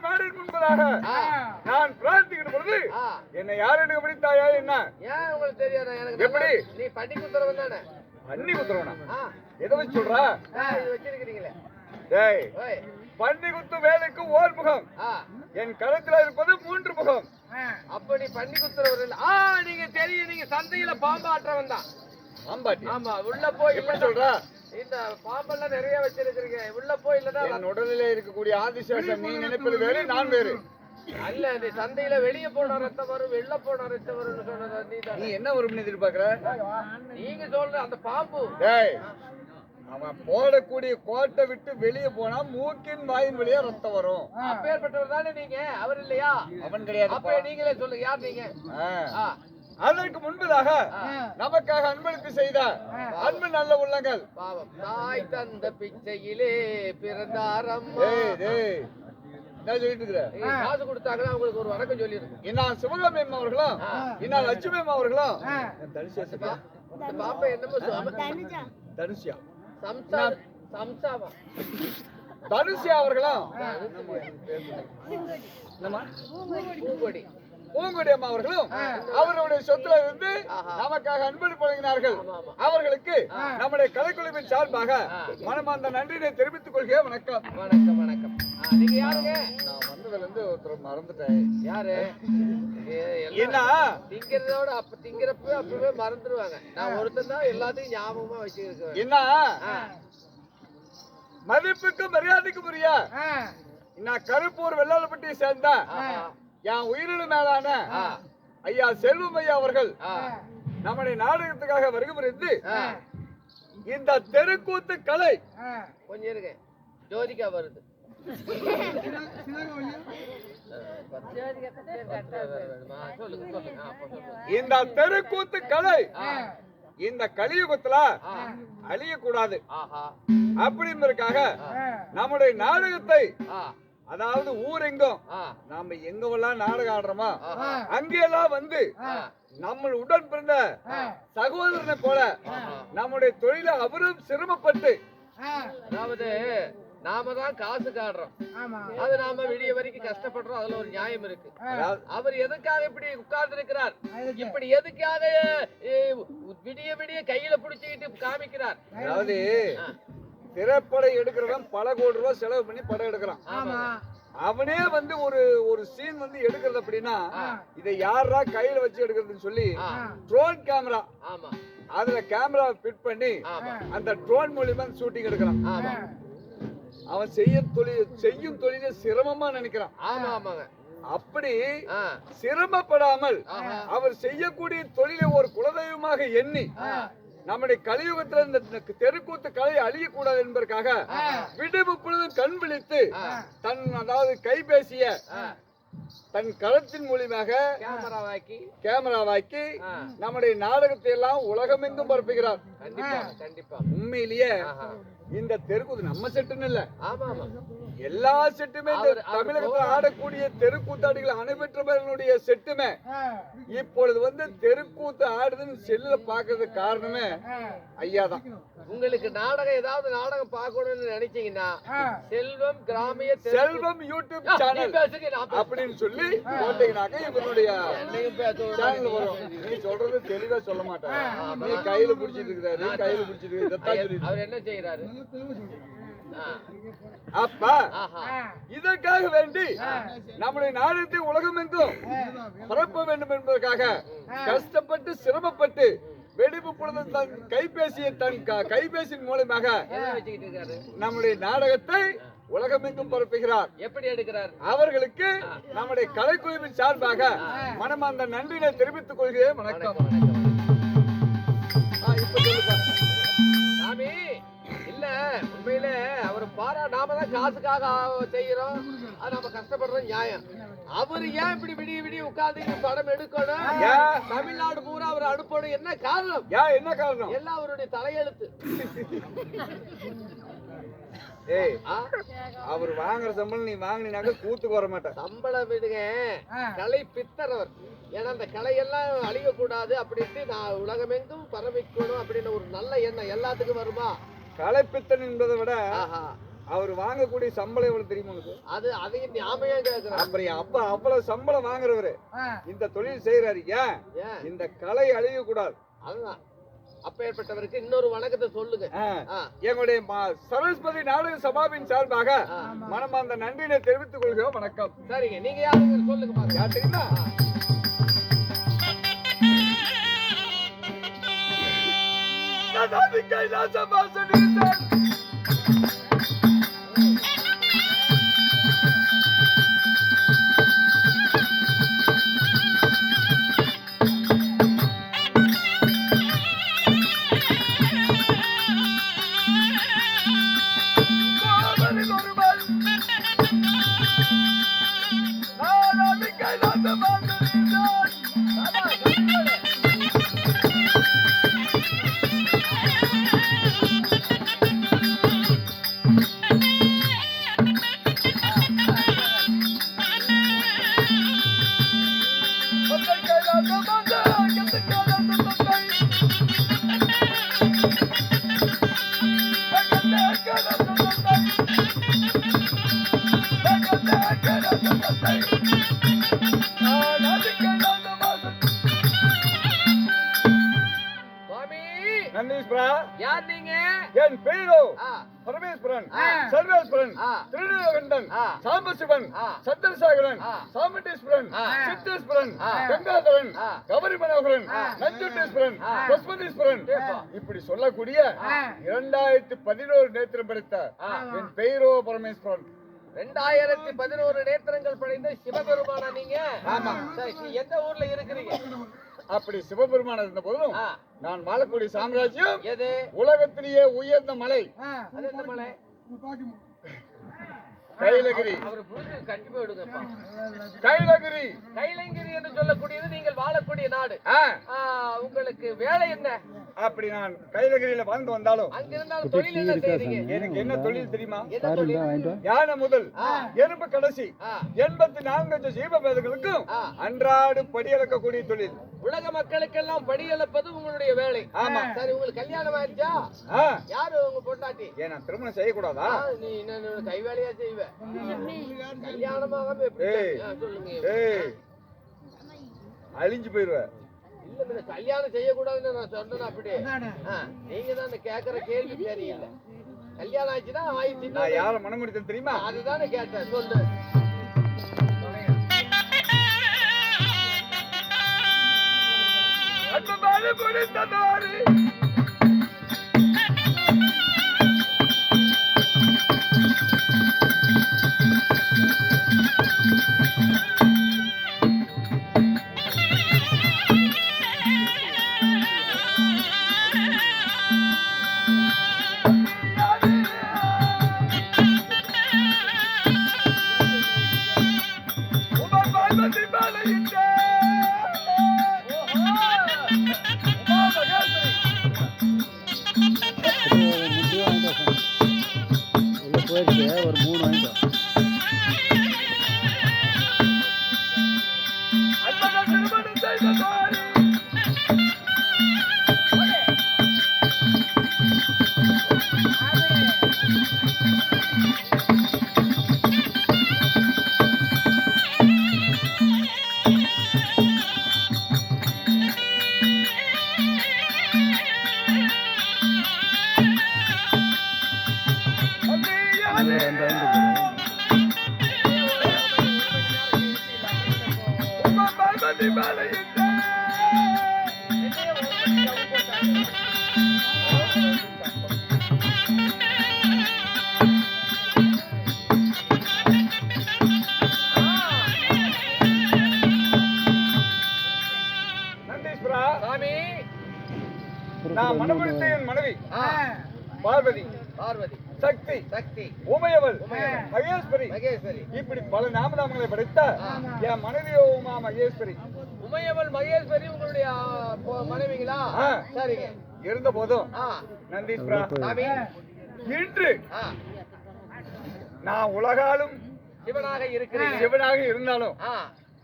மாடின் முன்பதாக நான் பிரார்த்திக்கிற பொழுது என்னை யார் எடுக்க பிடித்தாயா என்ன? ஏன் உங்களுக்கு தெரியாது? எனக்கு எப்படி நீ பண்ணி குத்துறவன் தானே? பண்ணி குத்துறவனா? எதை வச்சு சொல்ற? இது வச்சிருக்கீங்களே. டேய், பண்ணி குத்து வேலைக்கு ஓர் முகம், என் களத்துல இருப்பது 3 முகம். அப்ப நீ பண்ணி குத்துறவர் இல்ல. நீங்க தெரியும், நீங்க சந்தையில பாம்பாற்றவன் தான். பாம்பாட்டி? ஆமா. உள்ள போய் எப்படி சொல்ற? இந்த பாம்பெல்லாம் நிறைய வச்சிருக்கீங்க. உள்ள போய் இல்லதான் என் உடலிலே இருக்கக்கூடிய ஆதிசேஷன் நீ நினைப்பது வேறு, நான் வேறு. அல்ல, நீ சந்தையில வெளியே போன ரத்தம் வரும், வெளில போன ரத்தம் வரும்னு சொன்னது நீ என்ன வரும்னு எதிர்பார்க்கிற? நீங்க சொல்ற அந்த பாம்பு. டேய், அவன் போடக்கூடிய கோட்டை விட்டு வெளியே போனா மூக்கின் வாயின் வழியா ரத்தம் வரும். அப்பேற்பட்டவர் தானே நீங்க? அவர் இல்லையா? அவன் கிடையாது. அப்ப நீங்களே சொல்லுங்க, யார் நீங்க? அதற்கு முன்பதாக நமக்காக அன்பளிப்பு செய்த அன்பு நல்ல உள்ளங்கள். பாவம் தாய் தந்த பிச்சையிலே பிறந்தாரம். என்ன சொல்லிட்டு இருக்கிற? காசு கொடுத்தாங்கன்னா உங்களுக்கு ஒரு வணக்கம் சொல்லி இருக்கு. இன்னால் சிவகாமி அம்மா அவர்களும் இன்னால் லட்சுமி அம்மா அவர்களும் பாப்பா என்னமோ தனுஷியா சம்சாவா தனுஷியா அவர்களும் பூங்கொடி பூங்குடி அம்மா அவர்களும் அவர்களுடைய சொத்துல இருந்து நமக்காக அன்பளிப்பு வழங்கினார்கள். அவர்களுக்கு நம்முடைய கலைக்குழுவின் சார்பாக மனமார்ந்த நன்றியை தெரிவித்துக் கொள்கிறேன். வணக்கம். வணக்கம். வணக்கம். நீங்க யாருங்க? நான் வந்ததுல இருந்து ஒருத்தர் மறந்துட்டேன். யாரு? என்ன திங்கிறதோட அப்ப திங்கிறப்ப அப்பவே மறந்துடுவாங்க. நான் ஒருத்தர் தான் எல்லாத்தையும் ஞாபகமா வச்சிருக்கேன். என்ன மதிப்புக்கும் மரியாதைக்கும் உரிய நான் கருப்பூர் வெள்ளாளப்பட்டியை சேர்ந்த என் உயிரினு மேலான ஐயா செல்வம் ஐயா அவர்கள் நம்முடைய நாடகத்துக்காக வருகை புரிந்து இந்த தெருக்கூத்து கலை கொஞ்சம் இருங்க, ஜோதிகா வருது. இந்த தெருக்கூத்து கலை இந்த கலியுகத்துல அழியக்கூடாது அப்படின்றதுக்காக நம்முடைய நாடகத்தை, அதாவது ஊரெங்கும் நாம எங்கெல்லாம் நாடகம் ஆடுறோமோ அங்கெல்லாம் வந்து நம்ம உடன் பிறந்த சகோதரனை போல நம்முடைய தொழில அவரும் சிரமப்பட்டு, அதாவது நாம தான் காசு காடுறோம், அது நாம விடிய வரைக்கும் கஷ்டப்படுறோம். அதுல ஒரு நியாயம் இருக்கு. அவர் எதுக்காக இப்படி உட்கார்ந்து இருக்கிறார்? இப்படி எதுக்காக விடிய விடிய கையில புடிச்சுக்கிட்டு காமிக்கிறார்? அதாவது திரைப்படம் எடுக்கிறவன் பல கோடி ரூபாய் செலவு பண்ணி படம் எடுக்கிறான். அவனே வந்து ஒரு சீன் வந்து எடுக்கிறது அப்படின்னா இதை யாரா கையில வச்சு எடுக்கிறதுன்னு சொல்லி ட்ரோன் கேமரா, அதுல கேமரா ஃபிட் பண்ணி அந்த ட்ரோன் மூலியமா ஷூட்டிங் எடுக்கிறான். அவன் செய்யும் தொழிலை சிரமமா நினைக்கிறான். அப்படி சிரமப்படாமல் அவர் செய்யக்கூடிய தொழிலை ஒரு குலதெய்வமாக எண்ணி நம்முடைய கலியுகத்துல இந்த தெருக்கூத்து கலை அழியக்கூடாது என்பதற்காக விடுவு பொழுதும் கண் விழித்து அதாவது கைபேசிய தன் களத்தின் மூலியமாக கேமராவாக்கி நம்முடைய நாடகத்தை எல்லாம் உலகமெங்கும் பரப்புகிறார். உண்மையிலேயே இந்த தெருக்கூத்து நம்ம செட்டுன்னு இல்ல, எல்லா செட்டுமே தமிழகத்தில் ஆடக்கூடிய தெருக்கூத்தாடிகள் அனைவருடைய செட்டுமே இப்பொழுது வந்து தெருக்கூத்து ஆடுதுன்னு செல்ல பாக்குறதுக்கு காரணமே ஐயா தான். உங்களுக்கு நாடகம் ஏதாவது நாடகம் பார்க்கணும்னு நினைச்சீங்கன்னா செல்வம் யூடியூப் சேனல் அப்படின்னு சொல்லி போட்டீங்கன்னாக்க இவனுடைய சேனல் வரும். நீ சொல்றது தெளிவா சொல்ல மாட்டேன், நீ கையில பிடிச்சிட்டு இருக்கிறாரு, கையில பிடிச்சிட்டு அவர் என்ன செய்யறாரு? அப்பா இதற்காக வேண்டி நம்முடைய நாடகத்தை உலகமெங்கும் பரப்ப வேண்டும் என்பதற்காக கஷ்டப்பட்டு சிரமப்பட்டு வெடிப்பு பொழுது தன் கைபேசியின் மூலமாக நம்முடைய நாடகத்தை உலகமெங்கும் பரப்புகிறார். எப்படி எடுக்கிறார்? அவர்களுக்கு நம்முடைய கலைக்குழுவின் சார்பாக மனமார்ந்த நன்றியை தெரிவித்துக் கொள்கிறேன். வணக்கம். சாமி இல்ல, உண்மையில அவர் நாம தான் காசுக்காக செய்யறோம், அது நம்ம கஷ்டப்படுறோம், நியாயம். அவரு ஏன் இப்படி விடிய விடிய உட்கார்ந்து படம் எடுக்கணும்? தமிழ்நாடு பூரா அவர் அனுப்பணும். என்ன காரணம்? என்ன காரணம்? எல்லாம் அவருடைய தலையெழுத்து. அவர் வாங்குற சம்பளம் நீ வாங்கினாக்க கூத்துக்கு வர மாட்டேன். சம்பளம் விடுங்க, கலை பித்தரவர். ஏன்னா அந்த கலையெல்லாம் அழியக்கூடாது அப்படின்ட்டு நான் உலகமெங்கும் பரவிக்கணும் அப்படின்னு ஒரு நல்ல எண்ணம் எல்லாத்துக்கும் வருமா? கலைப்பித்தன் என்பதை விட அவர் வாங்கக்கூடிய சம்பளம் எவ்வளவு தெரியுமா உனக்கு? அதையும் ஞாபகம் கேக்குறேன். அப்புறம் அப்ப அவ்வளவு சம்பளம் வாங்குறவரு இந்த தொழில் செய்யறாரு. ஏன் இந்த கலை அழிய கூடாது. அதுதான். அப்பேற்பட்டவருக்கு இன்னொரு வணக்கத்தை சொல்லுங்க. எங்களுடைய சரஸ்வதி நாடக சபாவின் சார்பாக மனமார்ந்த நன்றியை தெரிவித்துக் கொள்கிறோம். வணக்கம். சரிங்க, நீங்க யாருங்க சொல்லுங்க பாருங்க. யார் தெரியுமா? யார் நீங்க? என் பேரோ பரமேஸ்வரன், சர்வேஸ்வரன், திருநீலகண்டன், சாம்பசிவன், சந்திரசேகரன், சாமுண்டீஸ்வரன், சித்தேஸ்வரன், கங்காதரன், கவரி மனோகரன், நஞ்சுண்டேஸ்வரன், பசுமதீஸ்வரன் இப்படி சொல்லக்கூடிய 2011 நேத்திரம் படைத்த என் பெயரோ பரமேஸ்வரன். 2011 நேத்திரங்கள் படைத்த சிவபெருமானா நீங்க? ஆமா. சரி, எந்த ஊர்ல இருக்கிறீங்க? அப்படி சிவபெருமான இருந்த போதும் நான் வாழக்கூடிய சாம்ராஜ்யம் எது? உலகத்திலேயே உயர்ந்த மலை. அது எந்த மலை? கைலகிரி. அவர் புரிஞ்சு கண்டிப்பா விடுங்கப்பா. கைலகிரி. கைலங்கிரி என்று சொல்லக்கூடியது நீங்கள் வாழக்கூடிய நாடு. உங்களுக்கு வேலை என்ன? அப்படி நான் கைலகிரியில வாழ்ந்து வந்தாலும் அங்க இருந்தாலும் தொழில் என்ன செய்றீங்க? எனக்கு என்ன தொழில் தெரியுமா? என்ன தொழில்? யானை முதல் எறும்பு கடைசி 84 ஜீவபேதங்களுக்கும் அன்றாடு படியளக்கக்கூடிய தொழில். உலக மக்களுக்கெல்லாம் படியளப்பது உங்களுடைய வேலை. ஆமா. சரி, உங்களுக்கு கல்யாணம் ஆயிடுச்சா? யாரு உங்க பொண்டாட்டி? ஏன் நான் திருமணம் செய்யக்கூடாதா? நீ என்ன கை வேலையா செய்வ? கல்யாணமாக சொல்லுங்க. அழிஞ்சு போயிருவ. இல்ல, கல்யாணம் செய்யக்கூடாதுன்னு நான் சொன்னேன். அப்படி நீங்க தான் கேக்குற கேள்வி தெரியல. கல்யாணம் ஆச்சுன்னா ஆயிடுச்சு. நான் யார மனம் முடித்தேன் தெரியுமா? அதுதானே கேட்டேன். சொல்லு. ஒரு 3 வாங்கிட்டோம். நான் மனமுடித்த என் மனைவி பார்வதி, சக்தி, உமையவள், மகேஸ்வரி இப்படி பல நாமங்களை படைத்த என் மனைவியோ உமா மகேஸ்வரி. உமையவள் மகேஸ்வரி உங்களுடைய மனைவிகளா? சரிங்க. இருந்த போதும் நந்தீஸ்வரா, இன்று நான் உலகாலும் சிவனாக இருக்கிறேன். சிவனாக இருந்தாலும்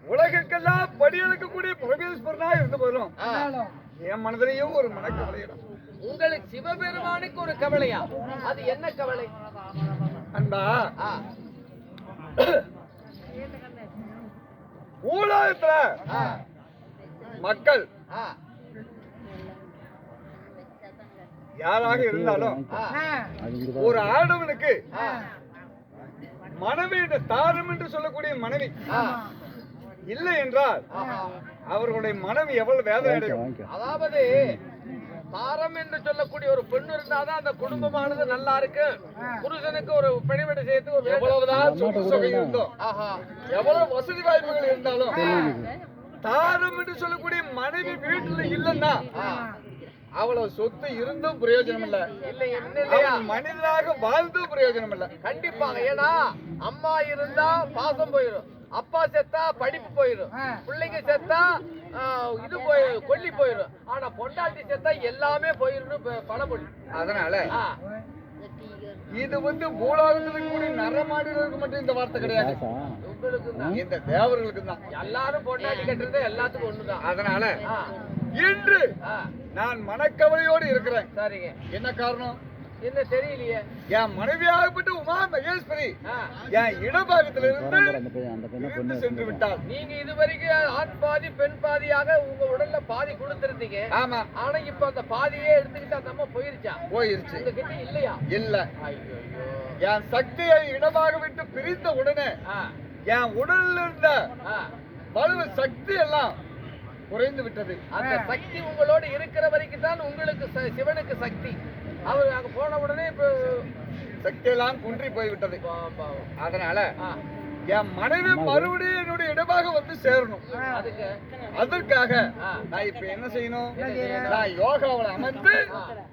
உலகுக்கெல்லாம் படியெடுக்கக்கூடிய பரமேஸ்வரனா இருந்த போதும் என் மனதிலையும் ஒரு மனக்கவலை. உங்களுக்கு சிவபெருமானுக்கு ஒரு கவலையா? அது என்ன கவலை? அன்பா ஆ, உலகத்துல ஆ, மக்கள் ஆ, யாராக இருந்தாலும் ஆ, அது இங்க ஒரு ஆடவனுக்கு ஆ, மனைவி தாரம் என்று சொல்லக்கூடிய மனைவி ஆ, இல்லை என்றால் ஆஹா. அவர்களுடைய மனம் எவ்வளவு வேதனை அடையும். வாங்கிக்கோ. அதாவது தாரம் என்று சொல்லக்கூடிய ஒரு பெண் இருந்தாதான் அந்த குடும்பமானது நல்லா இருக்கு. புருஷனுக்கு ஒரு பணிவிடை செய்யறது ஒரு எவ்வளவுதான் சொத்து சுகம் இருந்தோம், ஆஹா, எவ்வளவு வசதி வாய்ப்புகள் இருந்தாலும் தாரம் என்று சொல்லக்கூடிய மனைவி வீட்டுல இல்லைன்னா ஆ, அவ்வளவு சொத்து இருந்தும் பிரயோஜனம் இல்ல, இல்லை என்ன இல்லையா? அவன் மனிதனாக வாழ்ந்தும் பிரயோஜனம் இல்ல. கண்டிப்பாக. ஏன்னா அம்மா இருந்தா பாசம் போயிடும், அப்பா செத்தா படிப்பு போயிடும், பிள்ளைங்க செத்தா இது போய் கொல்லி போயிடும். ஆனா பொண்டாட்டி செத்தா எல்லாமே போயிடும் பணப்பொழி. அதனால இது வந்து பூலோகத்துல கூடிய நரமாடுகளுக்கு மட்டும் இந்த வார்த்தை கிடையாது, உங்களுக்கு தான். இந்த தேவர்களுக்கு தான். எல்லாரும் பொண்டாட்டி கட்டுறது எல்லாத்துக்கும் ஒண்ணுதான். அதனால ஆ, இன்று ஆ, நான் மனக்கவலையோடு இருக்கிறேன். சரிங்க. என்ன காரணம்? என்ன தெரியலையே. என் மனைவியாகப்பட்ட உமா மகேஸ்வரி ஆ, என் இடபாகத்திலிருந்து அந்த பையன் அந்த பையனை பிரிந்து பொண்ணு சென்று விட்டாள். நீங்க இதுவரைக்கும் ஆண் பாதி பெண் பாதியாக உங்க உடல்ல பாதி கொடுத்திருந்தீங்க. ஆமா, ஆனா இப்ப அந்த பாதியே எடுத்துக்கிட்டு அந்த அம்மா போயிருச்சா? போயிருச்சு. உங்ககிட்ட இல்லையா? இல்ல, ஐயோ. என் சக்தியை இடமாக விட்டு பிரிந்த உடனே ஆ, என் உடலில் இருந்த ஆ. வலு சக்தி எல்லாம் குறைந்து விட்டது. அந்த சக்தி உங்களோட இருக்கிற வரைக்கும் தான் உங்களுக்கு சிவனுக்கு சக்தி. அவர் அங்க போன உடனே இப்ப சக்தி எல்லாம் குன்றி போய்விட்டது. பாவம். அதனால ஆ, என் மனைவி மறுபடியும் என்னுடைய இடமாக வந்து சேரணும். அதுக்கு அதற்காக ஆ. நான் இப்ப என்ன செய்யணும்? என்ன செய்யணும்? நான் யோகாவில் அமர்ந்து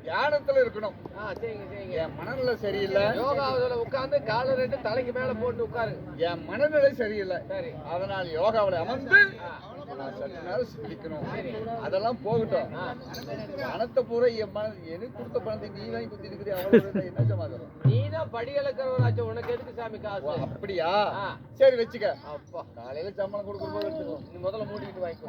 தியானத்துல இருக்கணும். செய்யுங்க செய்யுங்க. என் மனநிலை சரியில்லை, யோகாவுல உட்கார்ந்து கால ரெண்டு தலைக்கு மேல போட்டு உட்காருங்க. என் மனநிலை சரியில்லை. சரி. அதனால் யோகாவில் அமர்ந்து ஆ, நான் சற்று நேரம் சிந்திக்கணும். அதெல்லாம் போகட்டும். ஆ. பணத்தை பூரா எனக்கு கொடுத்த பணத்தை நீ வாங்கி குத்தி இருக்கிறீ, அவ்வளவு என்ன சமாதானம்? நீதான் படி இழக்கிறவராச்சும், உனக்கு எதுக்கு சாமி ஓ, காசு? அப்படியா? ஆ. சரி வச்சுக்க. அப்பா, காலையில சம்பளம் கொடுக்கும் போது எடுத்துக்கோ. நீ முதல்ல மூடிக்கிட்டு வாங்கிக்கோ.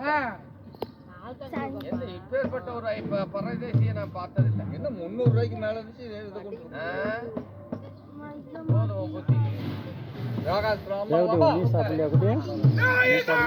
என்ன இப்பேற்பட்ட ஒரு பரதேசியை நான் பார்த்ததில்லை. என்ன 300 ரூபாய்க்கு மேல இருந்துச்சு, இதை கொண்டு போ. ஆ? போதும் உன் புத்தி. யோகாசிரமம் தேவதை வா. நீ சாப்பிடலையா குட்டி? நாயிதா!